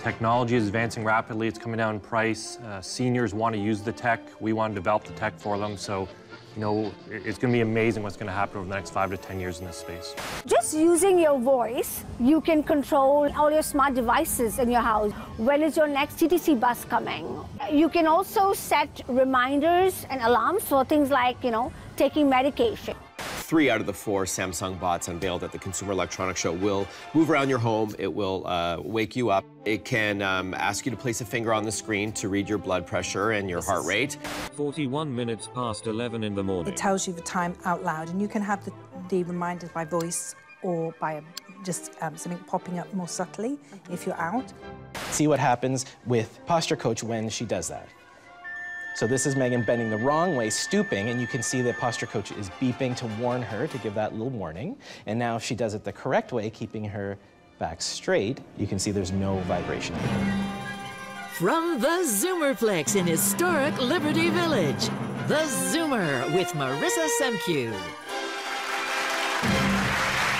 Technology is advancing rapidly. It's coming down in price. Seniors want to use the tech. We want to develop the tech for them. So, you know, it's going to be amazing what's going to happen over the next 5 to 10 years in this space. Just using your voice, you can control all your smart devices in your house. When is your next TTC bus coming? You can also set reminders and alarms for things like, you know, taking medication. 3 out of the 4 Samsung bots unveiled at the Consumer Electronics Show will move around your home. It will wake you up. It can ask you to place a finger on the screen to read your blood pressure and your heart rate. 41 minutes past 11 in the morning. It tells you the time out loud, and you can have the reminders by voice or by just something popping up more subtly if you're out. See what happens with Posture Coach when she does that. So this is Megan bending the wrong way, stooping, and you can see that Posture Coach is beeping to warn her, to give that little warning. And now if she does it the correct way, keeping her back straight, you can see there's no vibration. From the Zoomerplex in historic Liberty Village, the Zoomer with Marissa Semkiw.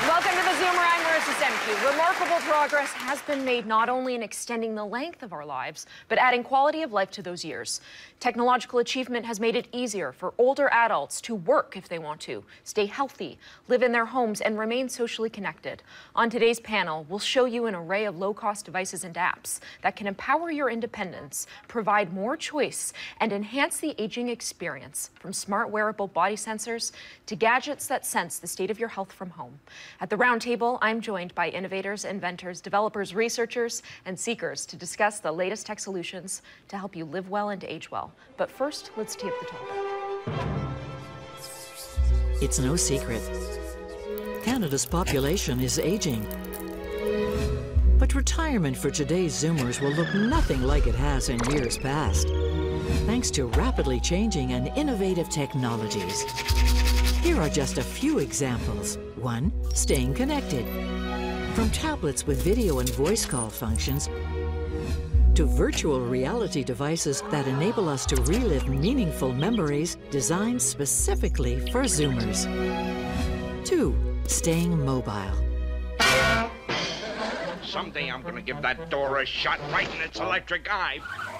Welcome to the Zoomer. I'm Marissa Semkiw. Remarkable progress has been made not only in extending the length of our lives, but adding quality of life to those years. Technological achievement has made it easier for older adults to work if they want to, stay healthy, live in their homes, and remain socially connected. On today's panel, we'll show you an array of low-cost devices and apps that can empower your independence, provide more choice, and enhance the aging experience, from smart wearable body sensors to gadgets that sense the state of your health from home. At the roundtable, I'm joined by innovators, inventors, developers, researchers, and seekers to discuss the latest tech solutions to help you live well and age well. But first, let's tee up the topic. It's no secret. Canada's population is aging. But retirement for today's Zoomers will look nothing like it has in years past, thanks to rapidly changing and innovative technologies. Here are just a few examples. 1, staying connected. From tablets with video and voice call functions to virtual reality devices that enable us to relive meaningful memories designed specifically for Zoomers. 2, staying mobile. Someday I'm gonna give that door a shot right in its electric eye.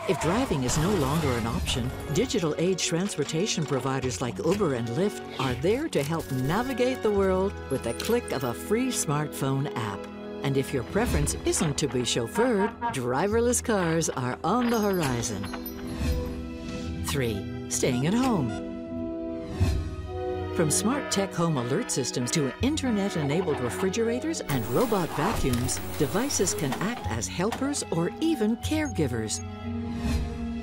If driving is no longer an option, digital age transportation providers like Uber and Lyft are there to help navigate the world with the click of a free smartphone app. And if your preference isn't to be chauffeured, driverless cars are on the horizon. 3, staying at home. From smart tech home alert systems to internet-enabled refrigerators and robot vacuums, devices can act as helpers or even caregivers.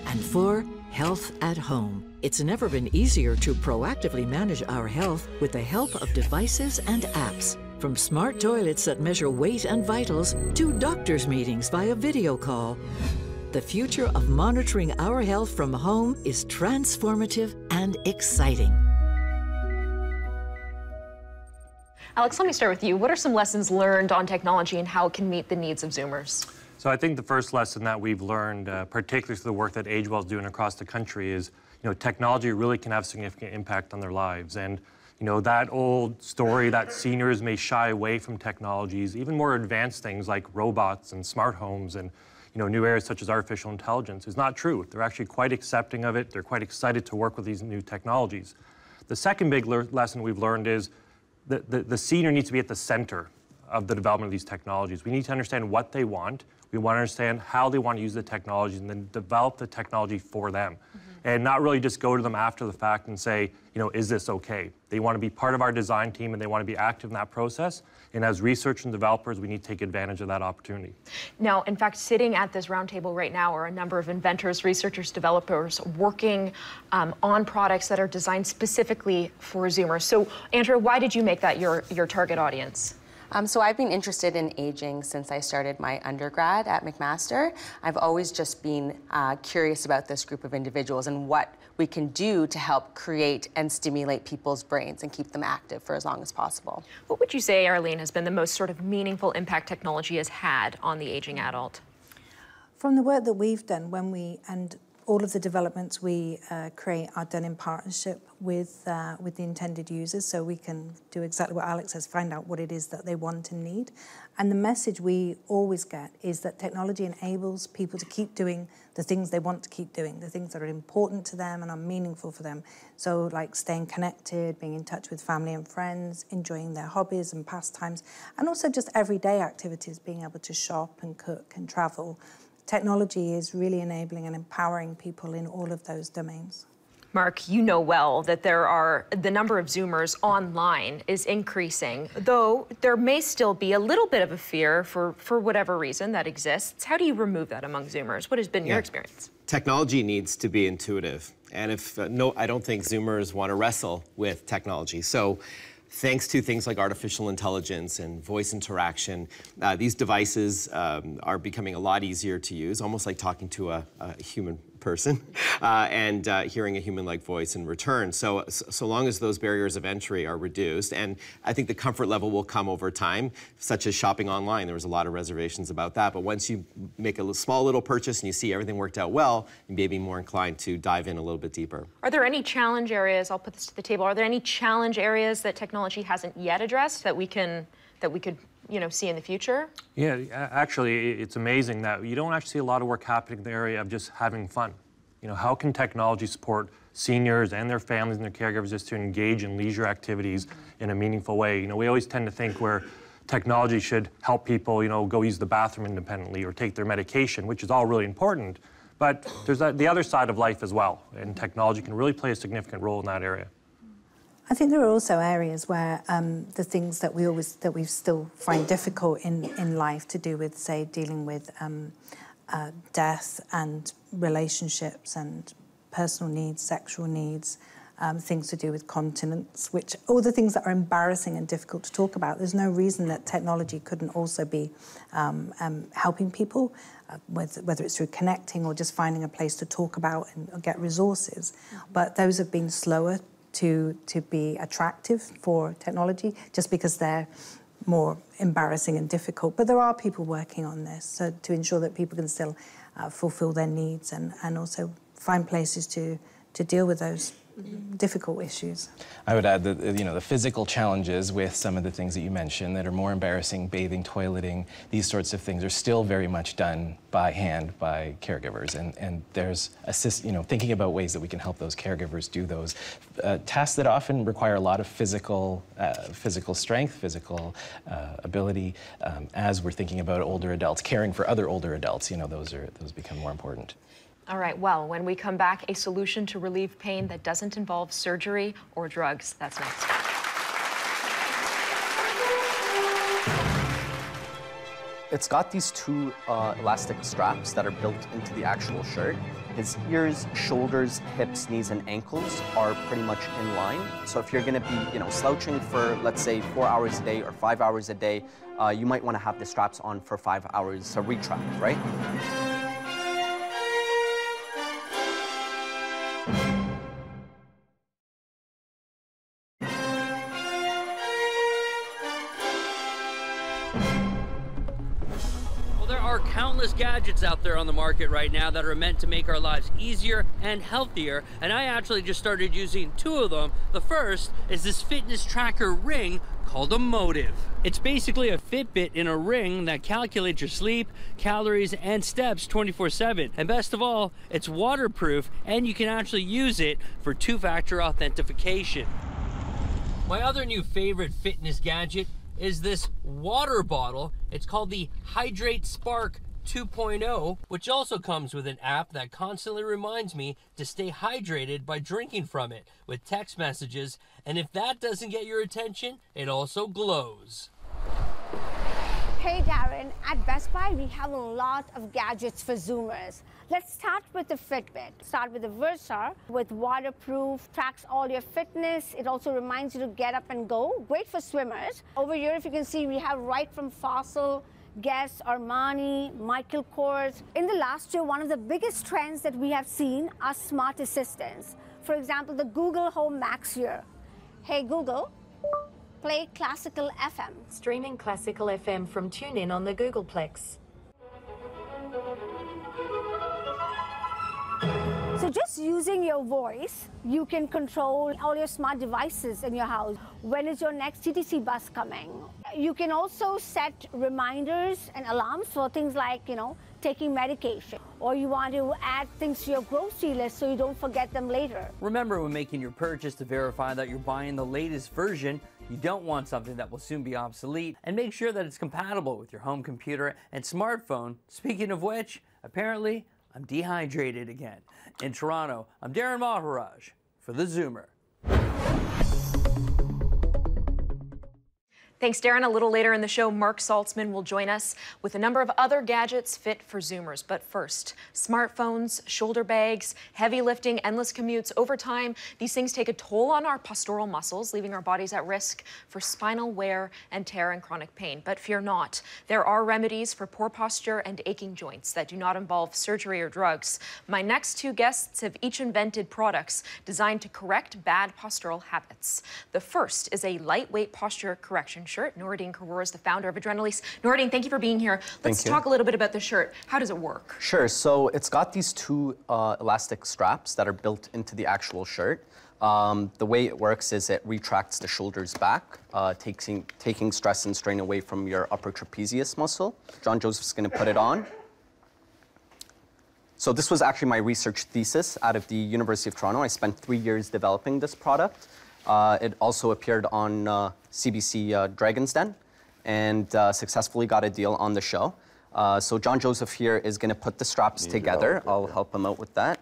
And 4, health at home. It's never been easier to proactively manage our health with the help of devices and apps. From smart toilets that measure weight and vitals to doctor's meetings via video call. The future of monitoring our health from home is transformative and exciting. Alex, let me start with you. What are some lessons learned on technology and how it can meet the needs of Zoomers? So I think the first lesson that we've learned, particularly through the work that AgeWell is doing across the country, is technology really can have significant impact on their lives. And that old story that seniors may shy away from technologies, even more advanced things like robots and smart homes and new areas such as artificial intelligence, is not true. They're actually quite accepting of it. They're quite excited to work with these new technologies. The second big lesson we've learned is that the senior needs to be at the center of the development of these technologies. We need to understand what they want. We want to understand how they want to use the technologies and then develop the technology for them. And not really just go to them after the fact and say, you know, is this okay? They want to be part of our design team and they want to be active in that process. And as researchers and developers, we need to take advantage of that opportunity. Now, in fact, sitting at this roundtable right now are a number of inventors, researchers, developers working on products that are designed specifically for Zoomers. So, Andrew, why did you make that your target audience? So I've been interested in aging since I started my undergrad at McMaster. I've always just been curious about this group of individuals and what we can do to help create and stimulate people's brains and keep them active for as long as possible. What would you say, Arlene, has been the most sort of meaningful impact technology has had on the aging adult? From the work that we've done, all of the developments we create are done in partnership with the intended users, so we can do exactly what Alex says, find out what it is that they want and need. And the message we always get is that technology enables people to keep doing the things they want to keep doing, the things that are important to them and are meaningful for them. So like staying connected, being in touch with family and friends, enjoying their hobbies and pastimes, and also just everyday activities, being able to shop and cook and travel. Technology is really enabling and empowering people in all of those domains. Mark, you know well that the number of Zoomers online is increasing, though there may still be a little bit of a fear for whatever reason that exists. How do you remove that among Zoomers? What has been your experience? Technology needs to be intuitive. And I don't think Zoomers want to wrestle with technology. So thanks to things like artificial intelligence and voice interaction, these devices are becoming a lot easier to use, almost like talking to a human person and hearing a human-like voice in return. So long as those barriers of entry are reduced, and I think the comfort level will come over time, such as shopping online. There was a lot of reservations about that, but once you make a small little purchase and you see everything worked out well, you may be more inclined to dive in a little bit deeper. Are there any challenge areas, I'll put this to the table, are there any challenge areas that technology hasn't yet addressed that we could see in the future? Yeah, actually, it's amazing that you don't actually see a lot of work happening in the area of just having fun. You know, how can technology support seniors and their families and their caregivers just to engage in leisure activities in a meaningful way? You know, we always tend to think where technology should help people, you know, go use the bathroom independently or take their medication, which is all really important. But there's the other side of life as well, and technology can really play a significant role in that area. I think there are also areas where the things that we still find difficult in life to do with, say, dealing with death and relationships and personal needs, sexual needs, things to do with continence, which all the things that are embarrassing and difficult to talk about. There's no reason that technology couldn't also be helping people, whether it's through connecting or just finding a place to talk about and get resources. But those have been slower to be attractive for technology just because they're more embarrassing and difficult. But there are people working on this so to ensure that people can still fulfill their needs and also find places to deal with those difficult issues. I would add that, you know, the physical challenges with some of the things that you mentioned that are more embarrassing, bathing, toileting, these sorts of things are still very much done by hand by caregivers. And there's thinking about ways that we can help those caregivers do those tasks that often require a lot of physical strength, physical ability. As we're thinking about older adults, caring for other older adults, you know, those become more important. All right, well, when we come back, a solution to relieve pain that doesn't involve surgery or drugs. That's next. It's got these two elastic straps that are built into the actual shirt. His ears, shoulders, hips, knees, and ankles are pretty much in line. So if you're gonna be, slouching for, let's say, 4 hours a day or 5 hours a day, you might wanna have the straps on for 5 hours to retract, right? Countless gadgets out there on the market right now that are meant to make our lives easier and healthier, and I actually just started using two of them. The first is this fitness tracker ring called a Motive. It's basically a Fitbit in a ring that calculates your sleep, calories, and steps 24/7. And best of all, it's waterproof, and you can actually use it for two-factor authentication. My other new favorite fitness gadget is this water bottle. It's called the Hydrate Spark 2.0, which also comes with an app that constantly reminds me to stay hydrated by drinking from it with text messages. And if that doesn't get your attention, it also glows. Hey Darren, at Best Buy we have a lot of gadgets for Zoomers. Let's start with the Fitbit. Start with the Versa with waterproof, tracks all your fitness. It also reminds you to get up and go. Great for swimmers. Over here, if you can see, we have right from Fossil, Guess, Armani, Michael Kors. In the last year, one of the biggest trends that we have seen are smart assistants. For example, the Google Home Max here. Hey Google, play classical FM. Streaming classical FM from TuneIn on the Googleplex. So just using your voice, you can control all your smart devices in your house. When is your next TTC bus coming? You can also set reminders and alarms for things like, taking medication. Or you want to add things to your grocery list so you don't forget them later. Remember when making your purchase to verify that you're buying the latest version. You don't want something that will soon be obsolete. And make sure that it's compatible with your home computer and smartphone. Speaking of which, apparently, I'm dehydrated again. In Toronto, I'm Darren Maharaj for theZoomer. Thanks, Darren. A little later in the show, Mark Saltzman will join us with a number of other gadgets fit for Zoomers. But first, smartphones, shoulder bags, heavy lifting, endless commutes. Over time, these things take a toll on our postural muscles, leaving our bodies at risk for spinal wear and tear and chronic pain. But fear not. There are remedies for poor posture and aching joints that do not involve surgery or drugs. My next two guests have each invented products designed to correct bad postural habits. The first is a lightweight posture correction shirt. Noureddin Karour is the founder of Adrenalise. Noureddin, thank you for being here. Let's talk a little bit about the shirt. How does it work? Sure. So it's got these two elastic straps that are built into the actual shirt. The way it works is it retracts the shoulders back, taking stress and strain away from your upper trapezius muscle. John Joseph's going to put it on. So this was actually my research thesis out of the University of Toronto. I spent 3 years developing this product. It also appeared on CBC Dragon's Den and successfully got a deal on the show. So John Joseph here is going to put the straps together. I'll help him out with that.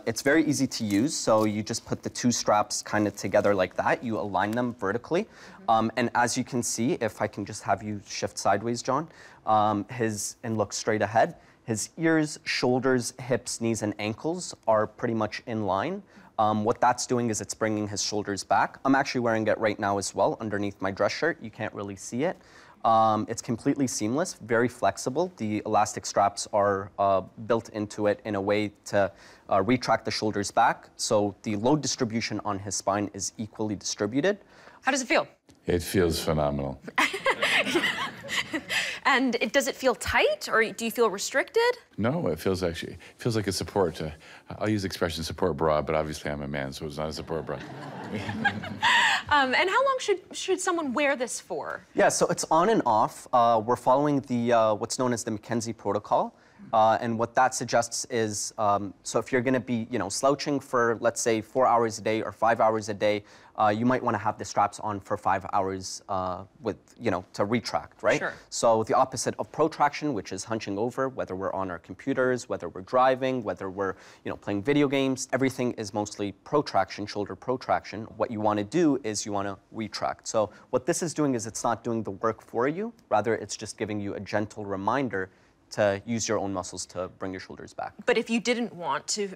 It's very easy to use, so you just put the two straps kind of together like that. You align them vertically. And as you can see, if I can just have you shift sideways, John, and look straight ahead, his ears, shoulders, hips, knees, and ankles are pretty much in line. What that's doing is it's bringing his shoulders back. I'm actually wearing it right now as well underneath my dress shirt. You can't really see it. It's completely seamless, very flexible. The elastic straps are built into it in a way to retract the shoulders back. So the load distribution on his spine is equally distributed. How does it feel? It feels phenomenal. And does it feel tight, or do you feel restricted? No, it feels like a support. I'll use the expression support bra, but obviously I'm a man, so it's not a support bra. And how long should someone wear this for? Yeah, so it's on and off. We're following the what's known as the McKenzie protocol. And what that suggests is, so if you're going to be, slouching for, let's say, 4 hours a day or 5 hours a day, you might want to have the straps on for 5 hours to retract, right? Sure. So the opposite of protraction, which is hunching over, whether we're on our computers, whether we're driving, whether we're, playing video games, everything is mostly protraction, shoulder protraction. What you want to do is you want to retract. So what this is doing is it's not doing the work for you, rather it's just giving you a gentle reminder to use your own muscles to bring your shoulders back. But if you didn't want to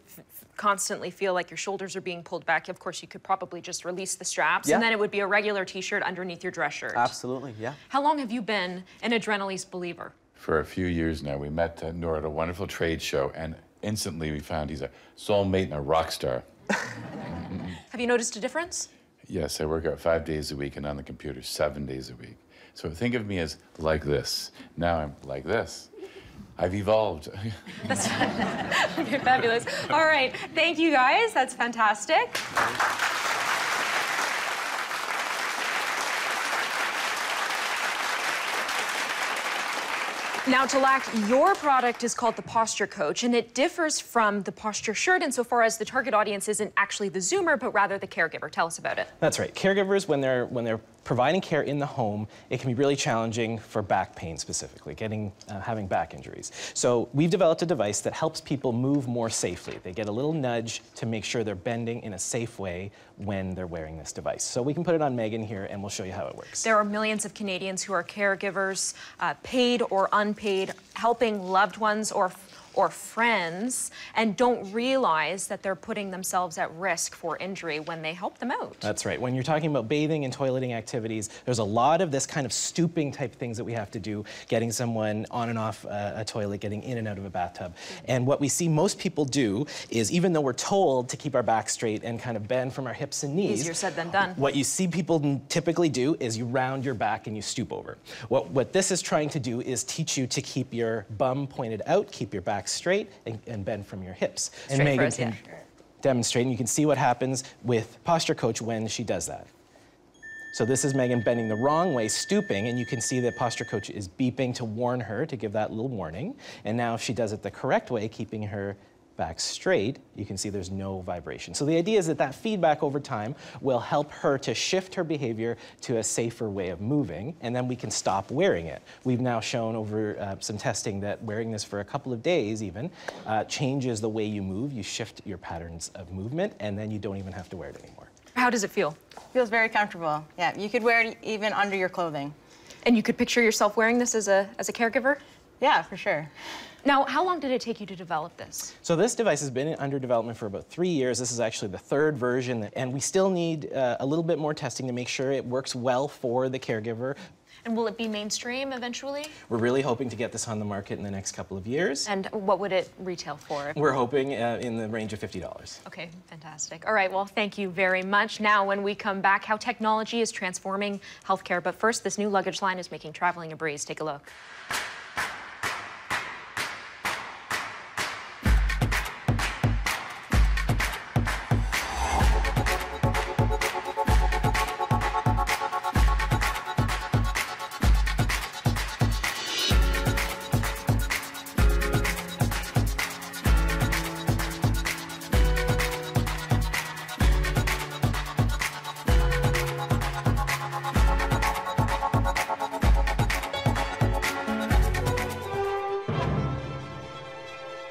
constantly feel like your shoulders are being pulled back, of course, you could probably just release the straps, and then it would be a regular T-shirt underneath your dress shirt. Absolutely, yeah. How long have you been an Adrenalise believer? For a few years now. We met Noor at a wonderful trade show, and instantly we found he's a soulmate and a rock star. Have you noticed a difference? Yes, I work out 5 days a week and on the computer 7 days a week. So think of me as like this. Now I'm like this. I've evolved. That's okay, fabulous. All right, thank you guys. That's fantastic. Now, Tilak, your product is called the Posture Coach, and it differs from the Posture Shirt insofar as the target audience isn't actually the Zoomer, but rather the caregiver. Tell us about it. That's right. Caregivers, when they're providing care in the home, it can be really challenging for back pain specifically, having back injuries. So we've developed a device that helps people move more safely. They get a little nudge to make sure they're bending in a safe way when they're wearing this device. So we can put it on Megan here and we'll show you how it works. There are millions of Canadians who are caregivers, paid or unpaid, helping loved ones or friends, and don't realize that they're putting themselves at risk for injury when they help them out. That's right. When you're talking about bathing and toileting activities, there's a lot of this kind of stooping type things that we have to do, getting someone on and off a toilet, getting in and out of a bathtub. And what we see most people do is, even though we're told to keep our back straight and kind of bend from our hips and knees, easier said than done. What you see people typically do is you round your back and you stoop over. What this is trying to do is teach you to keep your bum pointed out, keep your back straight, and bend from your hips. And Megan can demonstrate, and you can see what happens with Posture Coach when she does that. So this is Megan bending the wrong way, stooping, and you can see that Posture Coach is beeping to warn her, to give that little warning. And now if she does it the correct way, keeping her back straight, you can see there's no vibration. So the idea is that that feedback over time will help her to shift her behavior to a safer way of moving, and then we can stop wearing it. We've now shown over some testing that wearing this for a couple of days even changes the way you move. You shift your patterns of movement, and then you don't even have to wear it anymore. How does it feel? Feels very comfortable. Yeah, you could wear it even under your clothing. And you could picture yourself wearing this as a caregiver? Yeah, for sure. Now, how long did it take you to develop this? So this device has been under development for about 3 years. This is actually the third version, and we still need a little bit more testing to make sure it works well for the caregiver. And will it be mainstream eventually? We're really hoping to get this on the market in the next couple of years. And what would it retail for? We're hoping in the range of $50. Okay, fantastic. All right, well, thank you very much. Now, when we come back, how technology is transforming healthcare. But first, this new luggage line is making traveling a breeze. Take a look.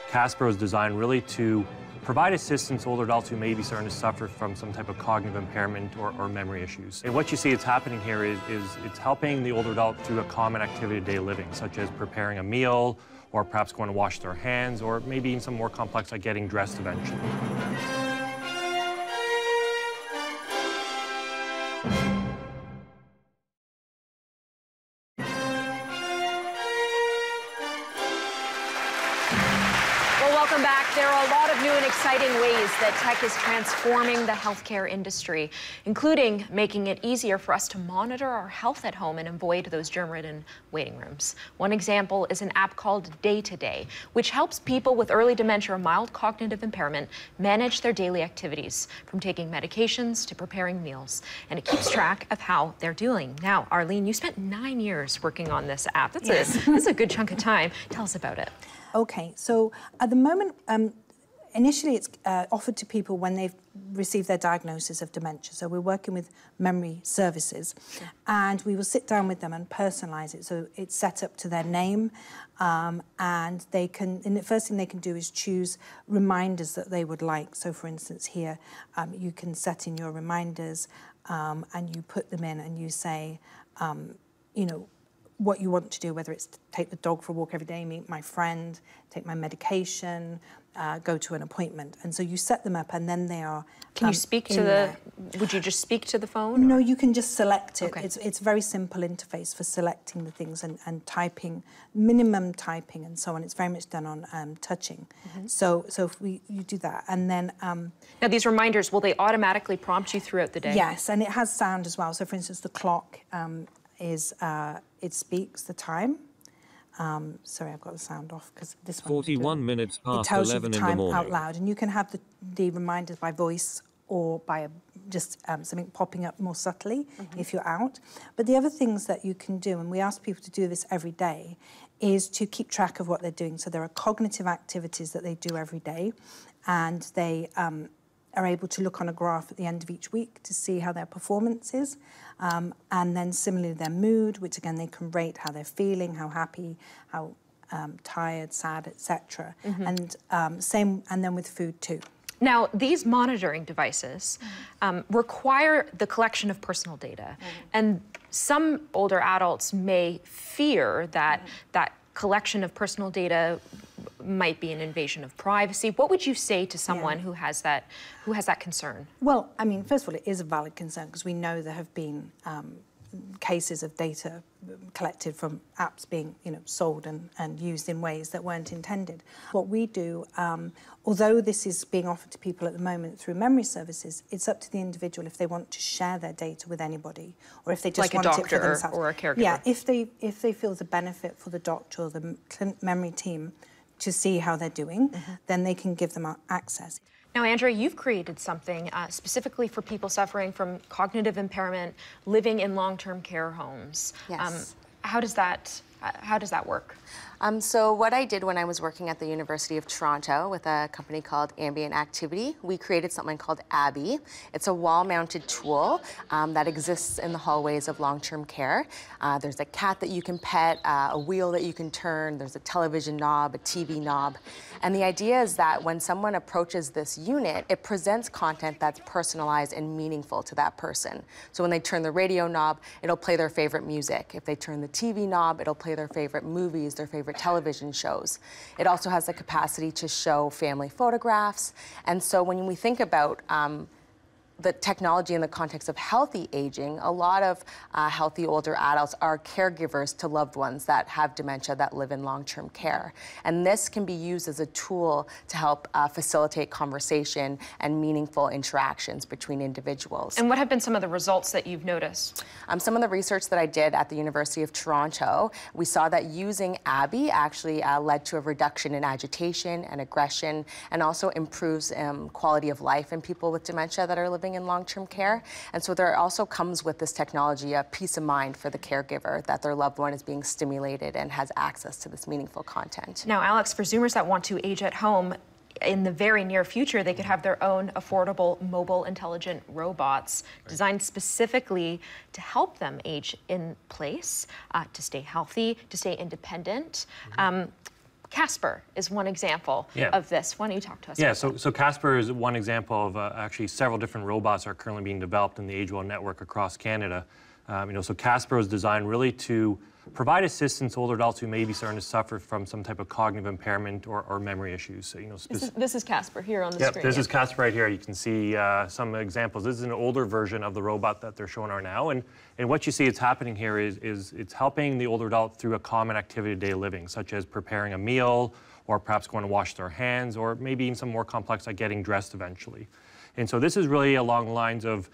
Casper was designed really to provide assistance to older adults who may be starting to suffer from some type of cognitive impairment or memory issues. And what you see is happening here is it's helping the older adult through a common activity of daily living, such as preparing a meal, or perhaps going to wash their hands, or maybe even some more complex like getting dressed eventually. Welcome back. There are a lot of new and exciting ways that tech is transforming the healthcare industry, including making it easier for us to monitor our health at home and avoid those germ-ridden waiting rooms. One example is an app called Day to Day, which helps people with early dementia or mild cognitive impairment manage their daily activities, from taking medications to preparing meals. And it keeps track of how they're doing. Now, Arlene, you spent 9 years working on this app. That's a good chunk of time. Tell us about it. Okay, so at the moment, initially it's offered to people when they've received their diagnosis of dementia. So we're working with memory services, and we will sit down with them and personalise it. So it's set up to their name, and they can. And the first thing they can do is choose reminders that they would like. So, for instance, here you can set in your reminders, and you put them in, and you say, you know, what you want to do, whether it's to take the dog for a walk every day, meet my friend, take my medication, go to an appointment. And so you set them up, and then they are Can you speak to the, would you just speak to the phone? No, you can just select it. Okay. It's a very simple interface for selecting the things and typing, minimum typing and so on. It's very much done on touching. Mm-hmm. So if you do that, and then... now these reminders, will they automatically prompt you throughout the day? Yes, and it has sound as well. So for instance, the clock it speaks the time. Sorry, I've got the sound off because this one. 41 minutes past 11 in the morning. It tells you the time out loud, and you can have the reminders by voice or by just something popping up more subtly if you're out. But the other things that you can do, and we ask people to do this every day, is to keep track of what they're doing. So there are cognitive activities that they do every day, and they are able to look on a graph at the end of each week to see how their performance is. And then similarly their mood, which again they can rate how they're feeling, how happy, how tired, sad, etc. And and then with food too. Now, these monitoring devices require the collection of personal data, and some older adults may fear that that collection of personal data might be an invasion of privacy. What would you say to someone who has that concern? Well, I mean, first of all, it is a valid concern because we know there have been cases of data collected from apps being, sold and used in ways that weren't intended. What we do, although this is being offered to people at the moment through memory services, it's up to the individual if they want to share their data with anybody, or if they just want it for themselves. Or a caregiver. Yeah, if they feel the benefit for the doctor or the memory team to see how they're doing, then they can give them access. Now, Andrea, you've created something specifically for people suffering from cognitive impairment, living in long-term care homes. Yes. How does that work? So what I did when I was working at the University of Toronto with a company called Ambient Activity, we created something called Abby. It's a wall-mounted tool that exists in the hallways of long-term care. There's a cat that you can pet, a wheel that you can turn, there's a television knob, a TV knob. And the idea is that when someone approaches this unit, it presents content that's personalized and meaningful to that person. So when they turn the radio knob, it'll play their favorite music. If they turn the TV knob, it'll play their favorite movies, their favorite television shows. It also has the capacity to show family photographs. And so when we think about the technology in the context of healthy aging, a lot of healthy older adults are caregivers to loved ones that have dementia that live in long-term care. And this can be used as a tool to help facilitate conversation and meaningful interactions between individuals. And what have been some of the results that you've noticed? Some of the research that I did at the University of Toronto, we saw that using Abby actually led to a reduction in agitation and aggression, and also improves quality of life in people with dementia that are living in long-term care. And so there also comes with this technology a peace of mind for the caregiver that their loved one is being stimulated and has access to this meaningful content. Now, Alex, for Zoomers that want to age at home, in the very near future, they could have their own affordable mobile intelligent robots designed specifically to help them age in place, to stay healthy, to stay independent. Casper is one example of this. Why don't you talk to us about that? So Casper is one example of actually several different robots are currently being developed in the AgeWell network across Canada. So Casper was designed really to provide assistance to older adults who may be starting to suffer from some type of cognitive impairment or memory issues. So, this is Casper here on the screen. This is Casper right here. You can see some examples. This is an older version of the robot that they're showing now. And what you see is happening here is it's helping the older adult through a common activity of daily living, such as preparing a meal, or perhaps going to wash their hands, or maybe even some more complex like getting dressed eventually. And so this is really along the lines of,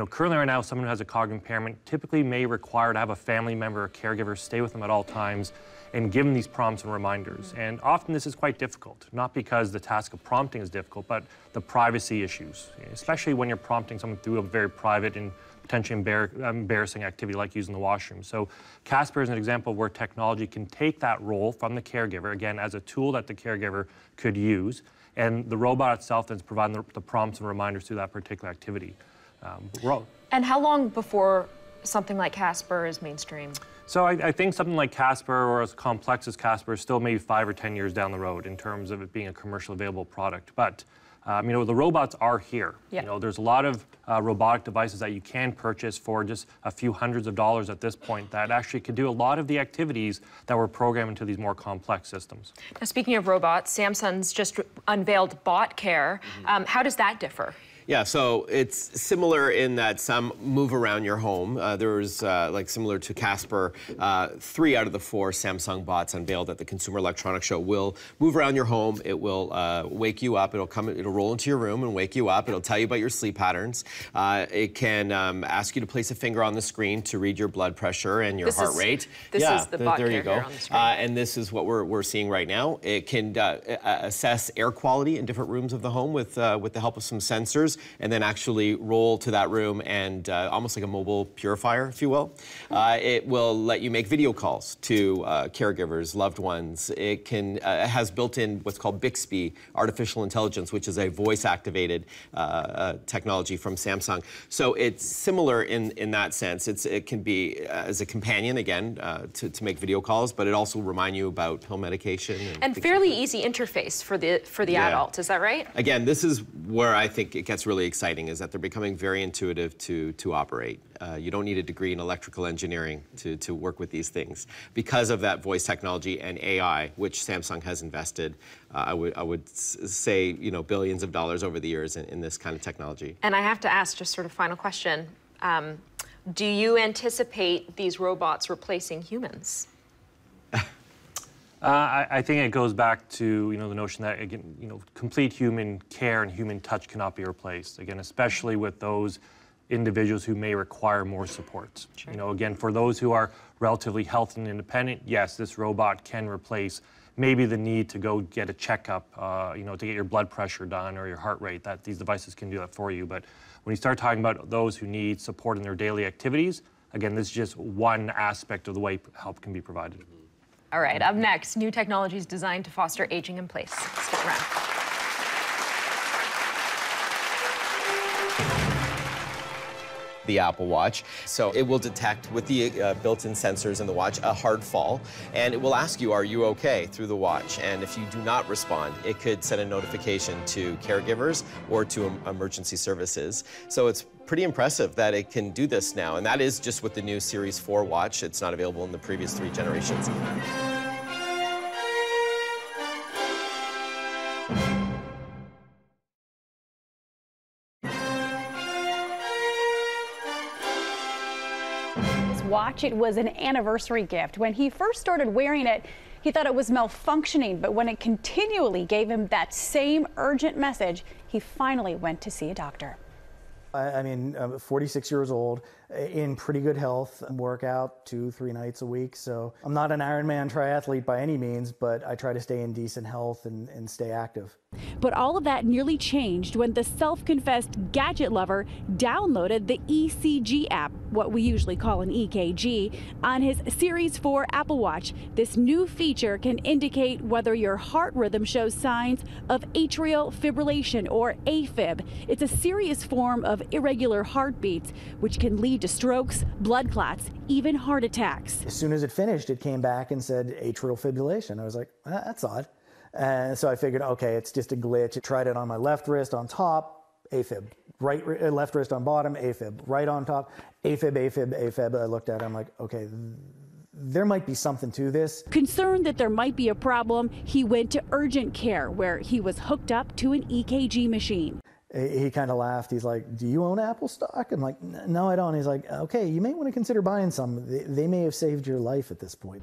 currently right now, someone who has a cognitive impairment typically may require to have a family member or caregiver stay with them at all times and give them these prompts and reminders. And often this is quite difficult, not because the task of prompting is difficult, but the privacy issues, especially when you're prompting someone through a very private and potentially embarrassing activity like using the washroom. So Casper is an example where technology can take that role from the caregiver, again, as a tool that the caregiver could use, and the robot itself is providing the prompts and reminders through that particular activity. And how long before something like Casper is mainstream? So I think something like Casper, or as complex as Casper, is still maybe 5 or 10 years down the road in terms of it being a commercially available product. But the robots are here. There's a lot of robotic devices that you can purchase for just a few hundreds of dollars at this point that actually could do a lot of the activities that were programmed into these more complex systems. Now, speaking of robots, Samsung's just unveiled Bot Care. How does that differ? Yeah, so it's similar in that some move around your home. There's, similar to Casper, 3 out of the 4 Samsung bots unveiled at the Consumer Electronics Show will move around your home. It will wake you up. It'll roll into your room and wake you up. It'll tell you about your sleep patterns. It can ask you to place a finger on the screen to read your blood pressure and your heart rate. This is the Bot Care there you go. Here on the screen. And this is what we're seeing right now. It can assess air quality in different rooms of the home with the help of some sensors. fingers and then actually roll to that room and almost like a mobile purifier, if you will. It will let you make video calls to caregivers, loved ones. It has built-in what's called Bixby artificial intelligence, which is a voice-activated technology from Samsung. So it's similar in that sense. It can be as a companion, again, to make video calls, but it also remind you about pill medication. And fairly easy interface for the adult, is that right? Again, this is where I think it gets really exciting, is that they're becoming very intuitive to operate. You don't need a degree in electrical engineering to work with these things. Because of that voice technology and AI, which Samsung has invested, I would say, you know, billions of dollars over the years in this kind of technology. And I have to ask, just sort of final question, do you anticipate these robots replacing humans? I think it goes back to, you know, the notion that, again, you know, complete human care and human touch cannot be replaced. Again, especially with those individuals who may require more support. Sure. You know, again, for those who are relatively healthy and independent, yes, this robot can replace maybe the need to go get a checkup, you know, to get your blood pressure done or your heart rate. That these devices can do that for you. But when you start talking about those who need support in their daily activities, again, this is just one aspect of the way help can be provided. All right, up next, new technologies designed to foster aging in place. Stick around. The Apple Watch. So it will detect, with the built-in sensors in the watch, a hard fall, and it will ask you, are you okay, through the watch. And if you do not respond, it could send a notification to caregivers or to emergency services. So it's pretty impressive that it can do this now, and that is just with the new Series 4 watch. It's not available in the previous 3 generations. Watch. It was an anniversary gift. When he first started wearing it, he thought it was malfunctioning, but when it continually gave him that same urgent message, he finally went to see a doctor. I mean, I'm 46 years old, in pretty good health, work out 2-3 nights a week. So I'm not an Ironman triathlete by any means, but I try to stay in decent health and stay active. But all of that nearly changed when the self-confessed gadget lover downloaded the ECG app, what we usually call an EKG, on his Series 4 Apple Watch. This new feature can indicate whether your heart rhythm shows signs of atrial fibrillation, or AFib. It's a serious form of irregular heartbeats, which can lead to strokes, blood clots, even heart attacks. As soon as it finished, it came back and said atrial fibrillation. I was like, that's odd. And so I figured, okay, it's just a glitch. I tried it on my left wrist on top, AFib. Left wrist on bottom, AFib. Right on top, AFib, AFib, AFib. I looked at it, I'm like, okay, there might be something to this. Concerned that there might be a problem, he went to urgent care, where he was hooked up to an EKG machine. He kind of laughed. He's like, do you own Apple stock? I'm like, no, I don't. He's like, okay, you may want to consider buying some. They may have saved your life at this point.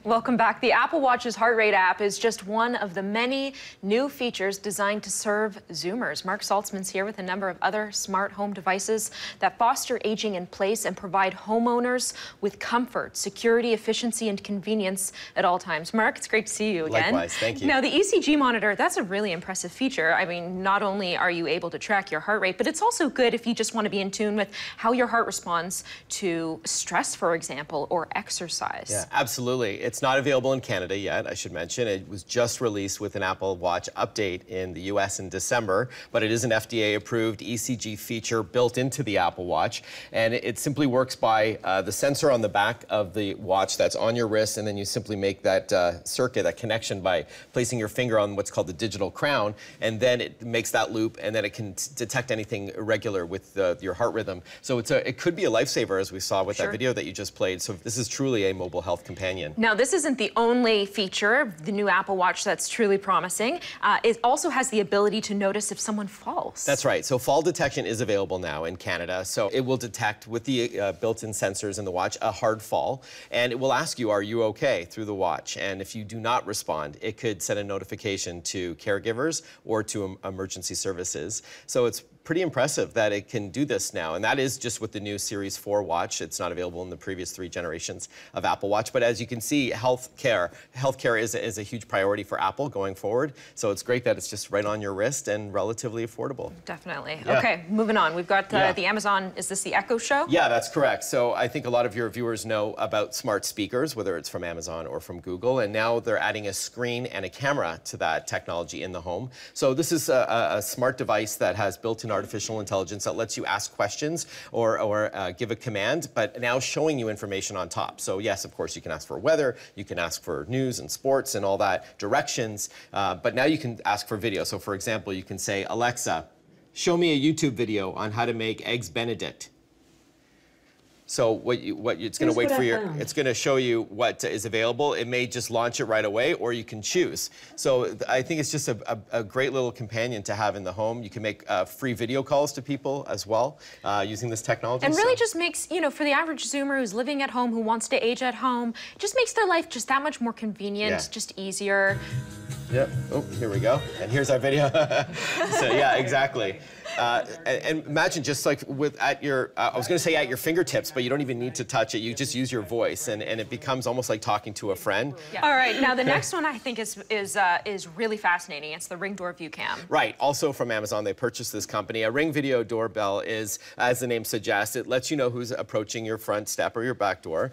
Welcome back. The Apple Watch's heart rate app is just one of the many new features designed to serve Zoomers. Mark Saltzman's here with a number of other smart home devices that foster aging in place and provide homeowners with comfort, security, efficiency, and convenience at all times. Mark, it's great to see you again. Likewise, thank you. Now, the ECG monitor, that's a really impressive feature. I mean, not only are you able to track your heart rate, but it's also good if you just want to be in tune with how your heart responds to stress, for example, or exercise. Yeah, absolutely. It's not available in Canada yet, I should mention. It was just released with an Apple Watch update in the US in December, but it is an FDA-approved ECG feature built into the Apple Watch, and it simply works by the sensor on the back of the watch that's on your wrist, and then you simply make that circuit, that connection, by placing your finger on what's called the digital crown, and then it makes that loop, and then it can detect anything irregular with your heart rhythm. So it could be a lifesaver, as we saw with that video that you just played. So this is truly a mobile health companion. Now, this isn't the only feature of the new Apple Watch that's truly promising. It also has the ability to notice if someone falls. That's right. So fall detection is available now in Canada. So it will detect, with the built-in sensors in the watch, a hard fall, and it will ask you, are you okay, through the watch. And if you do not respond, it could send a notification to caregivers or to emergency services. So it's pretty impressive that it can do this now. And that is just with the new Series 4 watch. It's not available in the previous 3 generations of Apple Watch. But as you can see, healthcare is a huge priority for Apple going forward. So it's great that it's just right on your wrist and relatively affordable. Definitely. Yeah. Okay, moving on. We've got the Amazon, is this the Echo Show? Yeah, that's correct. So I think a lot of your viewers know about smart speakers, whether it's from Amazon or from Google. And now they're adding a screen and a camera to that technology in the home. So this is a smart device that has built-in artificial intelligence that lets you ask questions or give a command, but now showing you information on top. So yes, of course, you can ask for weather, you can ask for news and sports and all that, directions, but now you can ask for video. So for example, you can say, Alexa, show me a YouTube video on how to make eggs Benedict. So it's going to wait for it's going to show you what is available. It may just launch it right away, or you can choose. So I think it's just a great little companion to have in the home. You can make free video calls to people as well using this technology. And really just makes, you know, for the average Zoomer who's living at home, who wants to age at home, just makes their life just that much more convenient, just easier. Yep. Oh, here we go. And here's our video. So yeah, exactly. And imagine just like at your, I was going to say at your fingertips, but you don't even need to touch it. You just use your voice, and it becomes almost like talking to a friend. Yeah. All right. Now the next one I think is really fascinating. It's the Ring Door View Cam. Right. Also from Amazon, they purchased this company. A Ring Video Doorbell is, as the name suggests, it lets you know who's approaching your front step or your back door,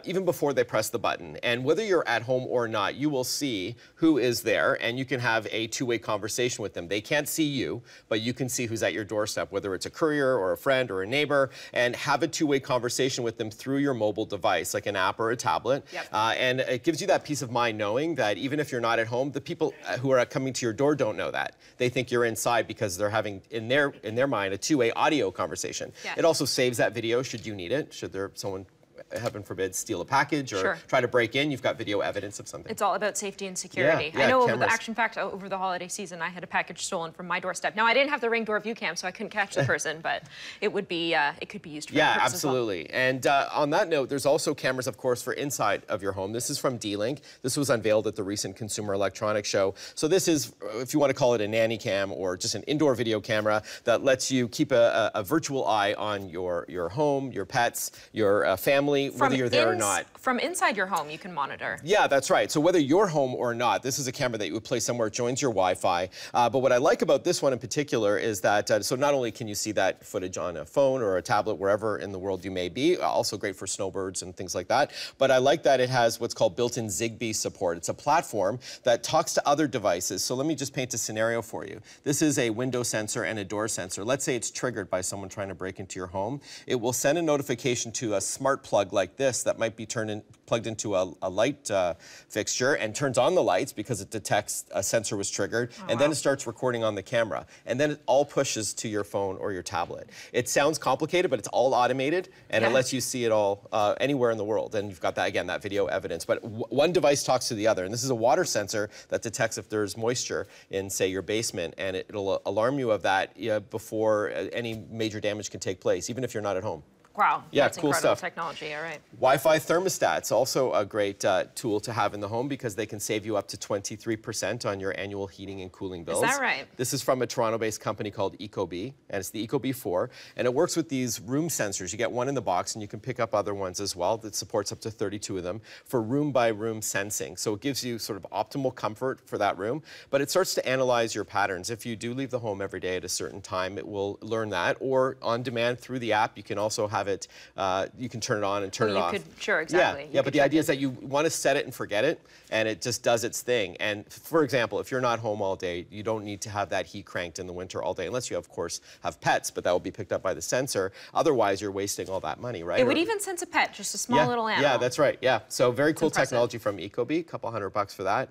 even before they press the button. And whether you're at home or not, you will see who is there, and you can have a two-way conversation with them. They can't see you, but you can see who's at your doorstep, whether it's a courier or a friend or a neighbor, and have a two-way conversation with them through your mobile device, like an app or a tablet. Yep. And it gives you that peace of mind knowing that even if you're not at home, the people who are coming to your door don't know that. They think you're inside because they're having, in their mind, a two-way audio conversation. Yeah. It also saves that video should you need it, should there someone, heaven forbid, steal a package or try to break in, you've got video evidence of something. It's all about safety and security. Yeah, I know cameras. over the Action Fact, over the holiday season, I had a package stolen from my doorstep. Now, I didn't have the Ring Door View Cam, so I couldn't catch the person, but it would be, it could be used for that purpose absolutely. as well. And on that note, there's also cameras, of course, for inside of your home. This is from D-Link. This was unveiled at the recent Consumer Electronics Show. So this is, if you want to call it a nanny cam or just an indoor video camera that lets you keep a virtual eye on your home, your pets, your family, whether you're there or not. From inside your home, you can monitor. Yeah, that's right. So whether you're home or not, this is a camera that you would place somewhere, it joins your Wi-Fi. But what I like about this one in particular is that, so not only can you see that footage on a phone or a tablet, wherever in the world you may be, also great for snowbirds and things like that, but I like that it has what's called built-in Zigbee support. It's a platform that talks to other devices. So let me just paint a scenario for you. This is a window sensor and a door sensor. Let's say it's triggered by someone trying to break into your home. It will send a notification to a smart plug like this that might be plugged into a light fixture and turns on the lights because it detects a sensor was triggered, and then it starts recording on the camera. And then it all pushes to your phone or your tablet. It sounds complicated, but it's all automated, and it lets you see it all anywhere in the world. And you've got that, again, that video evidence. But one device talks to the other, and this is a water sensor that detects if there's moisture in, say, your basement, and it'll alarm you of that before any major damage can take place, even if you're not at home. Wow, yeah, that's cool incredible stuff. Technology, all right. Wi-Fi thermostats, also a great tool to have in the home because they can save you up to 23% on your annual heating and cooling bills. Is that right? This is from a Toronto-based company called Ecobee, and it's the Ecobee 4, and it works with these room sensors. You get one in the box, and you can pick up other ones as well that supports up to 32 of them for room-by-room sensing. So it gives you sort of optimal comfort for that room, but it starts to analyze your patterns. If you do leave the home every day at a certain time, it will learn that, or on demand through the app, you can also have it you can turn it on and turn it off. Sure, exactly. Yeah, but the idea is that you want to set it and forget it, and it just does its thing. And for example, if you're not home all day, you don't need to have that heat cranked in the winter all day, unless you, of course, have pets, but that will be picked up by the sensor. Otherwise, you're wasting all that money, right? It would even sense a pet, just a small little animal. Yeah, that's right. Yeah, so very cool technology from Ecobee, a couple $100 for that.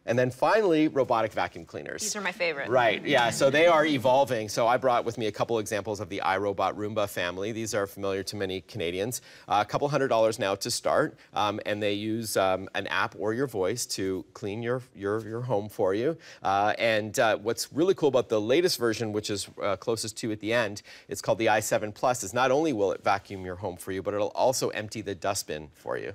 And then finally, robotic vacuum cleaners. These are my favorite. Right, yeah, so they are evolving. So I brought with me a couple examples of the iRobot Roomba family. These are familiar to many Canadians. A couple $100 now to start, and they use an app or your voice to clean your home for you. And what's really cool about the latest version, which is closest to at the end, it's called the i7 Plus, is not only will it vacuum your home for you, but it'll also empty the dustbin for you.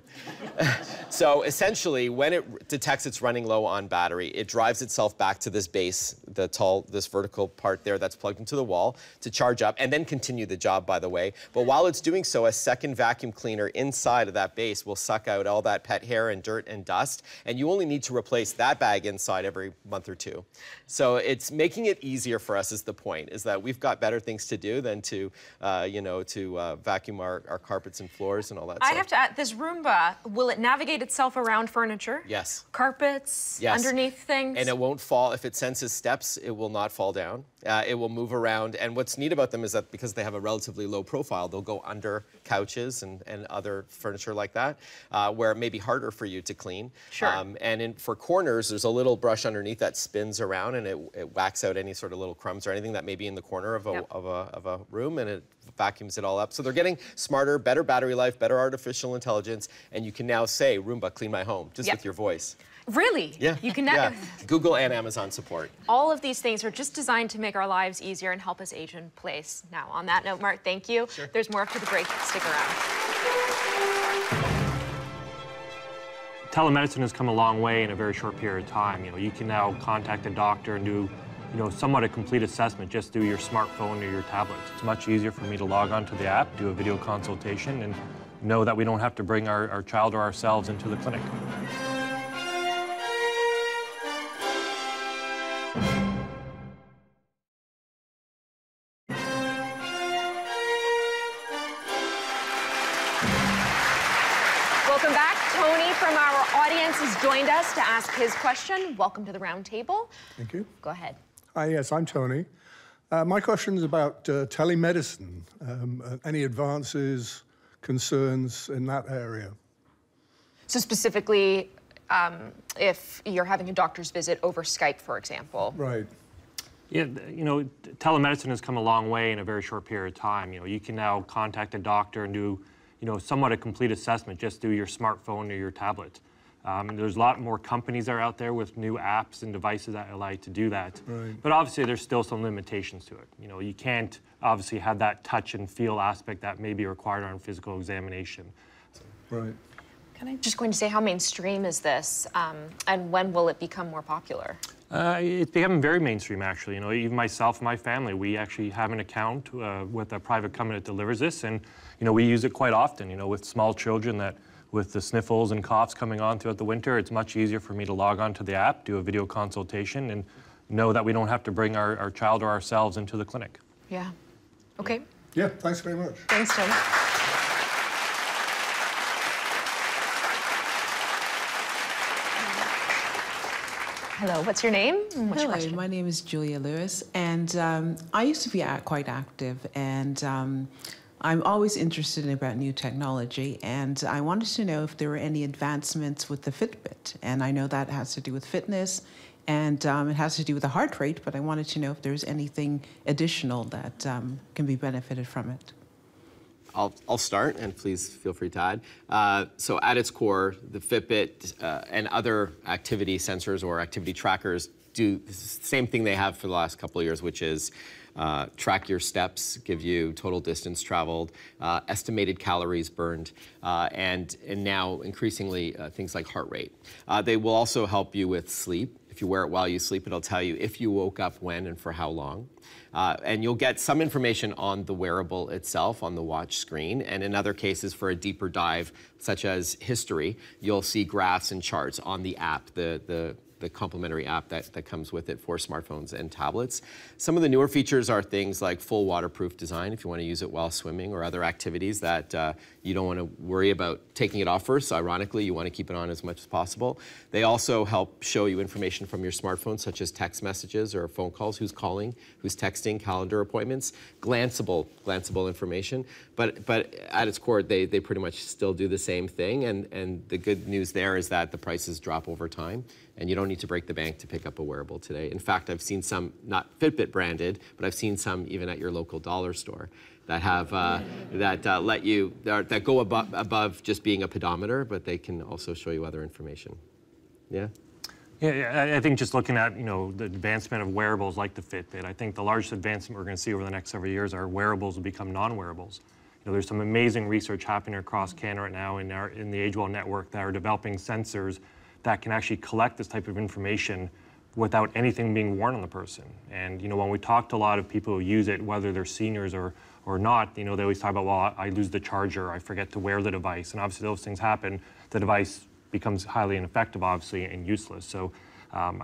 So essentially, when it detects it's running low on battery, it drives itself back to this base, this vertical part there that's plugged into the wall to charge up and then continue the job, by the way. But while it's doing so, a second vacuum cleaner inside of that base will suck out all that pet hair and dirt and dust, and you only need to replace that bag inside every month or two. So it's making it easier for us is the point, is that we've got better things to do than to, vacuum our carpets and floors and all that I stuff. have to add, this Roomba, will it navigate itself around furniture? Yes. Carpets? Yes. Underneath things? And it won't fall. If it senses steps, it will not fall down. It will move around. And what's neat about them is that because they have a relatively low profile, they'll go under couches and other furniture like that, where it may be harder for you to clean. Sure. For corners, there's a little brush underneath that spins around and it whacks out any sort of little crumbs or anything that may be in the corner of a room, and it vacuums it all up. So they're getting smarter, better battery life, better artificial intelligence, and you can now say, Roomba, clean my home, just with your voice. Really? Yeah. You can now. Google and Amazon support. All of these things are just designed to make our lives easier and help us age in place. Now, on that note, Mark, thank you. Sure. There's more after the break. Stick around. Telemedicine has come a long way in a very short period of time. You can now contact a doctor and do, somewhat a complete assessment just through your smartphone or your tablet. It's much easier for me to log onto the app, do a video consultation, and know that we don't have to bring our child or ourselves into the clinic. Welcome back. Tony from our audience has joined us to ask his question. Welcome to the round table. Thank you. Go ahead. Hi, yes, I'm Tony. My question is about telemedicine. Any advances, concerns in that area? So specifically, if you're having a doctor's visit over Skype, for example. Right. Yeah, telemedicine has come a long way in a very short period of time. You can now contact a doctor and do, somewhat a complete assessment just through your smartphone or your tablet. There's a lot more companies that are out there with new apps and devices that allow you to do that. Right. But obviously, there's still some limitations to it. You can't obviously have that touch and feel aspect that may be required on physical examination. Right. I'm just going to say, how mainstream is this, and when will it become more popular? It's becoming very mainstream, actually. Even myself and my family, we actually have an account with a private company that delivers this, and we use it quite often. With small children that, with the sniffles and coughs coming on throughout the winter, it's much easier for me to log onto the app, do a video consultation, and know that we don't have to bring our child or ourselves into the clinic. Yeah. Okay. Yeah, thanks very much. Thanks, Tony. Hello, what's your name? What's your Hello, question? my name is Julia Lewis, and I used to be quite active, and I'm always interested about new technology, and I wanted to know if there were any advancements with the Fitbit, and I know that has to do with fitness, and it has to do with the heart rate, but I wanted to know if there's anything additional that can be benefited from it. I'll start, and please feel free to add. So at its core, the Fitbit and other activity sensors or activity trackers do the same thing they have for the last couple of years, which is track your steps, give you total distance traveled, estimated calories burned, and now increasingly things like heart rate. They will also help you with sleep. If you wear it while you sleep, it'll tell you if you woke up when and for how long. And you'll get some information on the wearable itself, on the watch screen, and in other cases for a deeper dive, such as history, you'll see graphs and charts on the app, the complementary app that comes with it for smartphones and tablets. Some of the newer features are things like full waterproof design, if you want to use it while swimming, or other activities that you don't want to worry about taking it off first. Ironically, you want to keep it on as much as possible. They also help show you information from your smartphone, such as text messages or phone calls, who's calling, who's texting, calendar appointments, glanceable information. But at its core, they pretty much still do the same thing. And the good news there is that the prices drop over time, and you don't need to break the bank to pick up a wearable today. In fact, I've seen some, not Fitbit branded, but I've seen some even at your local dollar store that have that go above just being a pedometer, but they can also show you other information. Yeah. Yeah, I think just looking at the advancement of wearables like the Fitbit, I think the largest advancement we're going to see over the next several years are wearables will become non-wearables. there's some amazing research happening across Canada right now in the AgeWell network that are developing sensors that can actually collect this type of information without anything being worn on the person. And when we talk to a lot of people who use it, whether they're seniors or not, they always talk about, well, I lose the charger, I forget to wear the device, and obviously those things happen. The device becomes highly ineffective, obviously, and useless. So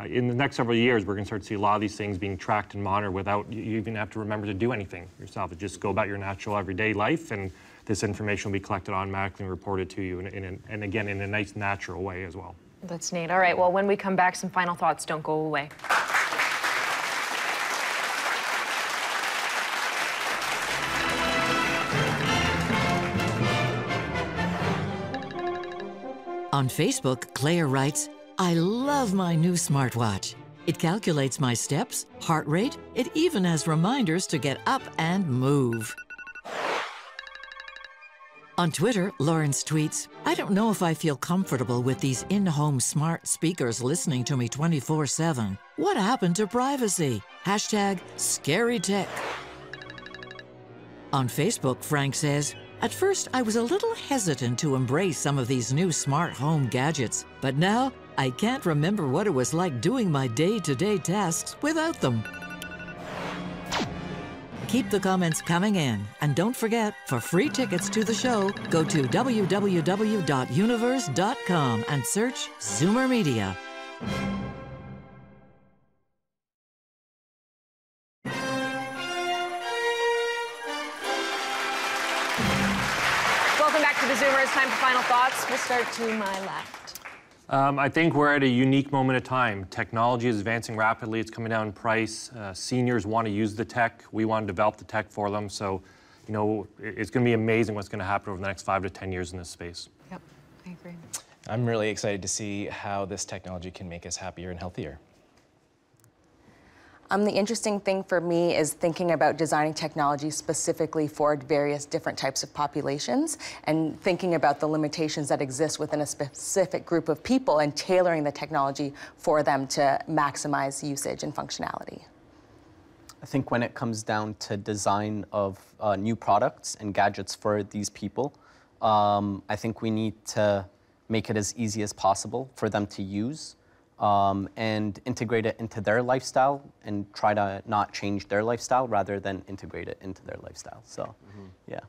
in the next several years, we're going to start to see a lot of these things being tracked and monitored without you even have to remember to do anything yourself. It just go about your natural everyday life, and this information will be collected automatically and reported to you, and again, in a nice, natural way as well. That's neat. All right, well, when we come back, some final thoughts. Don't go away. On Facebook, Claire writes, I love my new smartwatch. It calculates my steps, heart rate. It even has reminders to get up and move. On Twitter, Lawrence tweets, I don't know if I feel comfortable with these in-home smart speakers listening to me 24/7. What happened to privacy? Hashtag scary tech. On Facebook, Frank says, at first I was a little hesitant to embrace some of these new smart home gadgets, but now I can't remember what it was like doing my day-to-day tasks without them. Keep the comments coming in, and don't forget, for free tickets to the show, go to www.universe.com and search Zoomer Media. Welcome back to the Zoomer. It's time for final thoughts. We'll start to my left. I think we're at a unique moment of time. Technology is advancing rapidly. It's coming down in price. Seniors want to use the tech. We want to develop the tech for them. So, it's going to be amazing what's going to happen over the next 5 to 10 years in this space. Yep, I agree. I'm really excited to see how this technology can make us happier and healthier. The interesting thing for me is thinking about designing technology specifically for various different types of populations and thinking about the limitations that exist within a specific group of people and tailoring the technology for them to maximize usage and functionality. I think when it comes down to design of new products and gadgets for these people, I think we need to make it as easy as possible for them to use. And integrate it into their lifestyle and try to not change their lifestyle rather than integrate it into their lifestyle. So, yeah.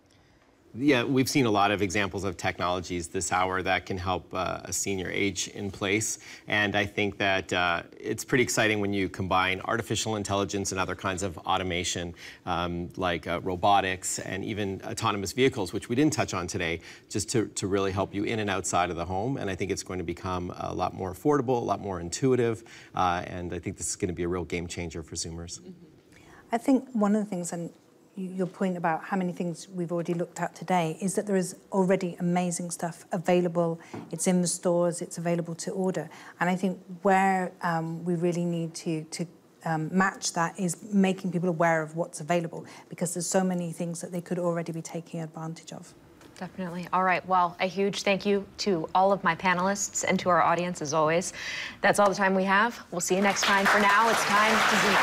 Yeah, we've seen a lot of examples of technologies this hour that can help a senior age in place. And I think that it's pretty exciting when you combine artificial intelligence and other kinds of automation, like robotics and even autonomous vehicles, which we didn't touch on today, just to really help you in and outside of the home. And I think it's going to become a lot more affordable, a lot more intuitive. And I think this is going to be a real game changer for Zoomers. I think one of the things, and your point about how many things we've already looked at today, is that there is already amazing stuff available. It's in the stores, it's available to order. And I think where we really need to match that is making people aware of what's available, because there's so many things that they could already be taking advantage of. Definitely. All right. Well, a huge thank you to all of my panelists and to our audience, as always. That's all the time we have. We'll see you next time. For now, it's time to Zoom.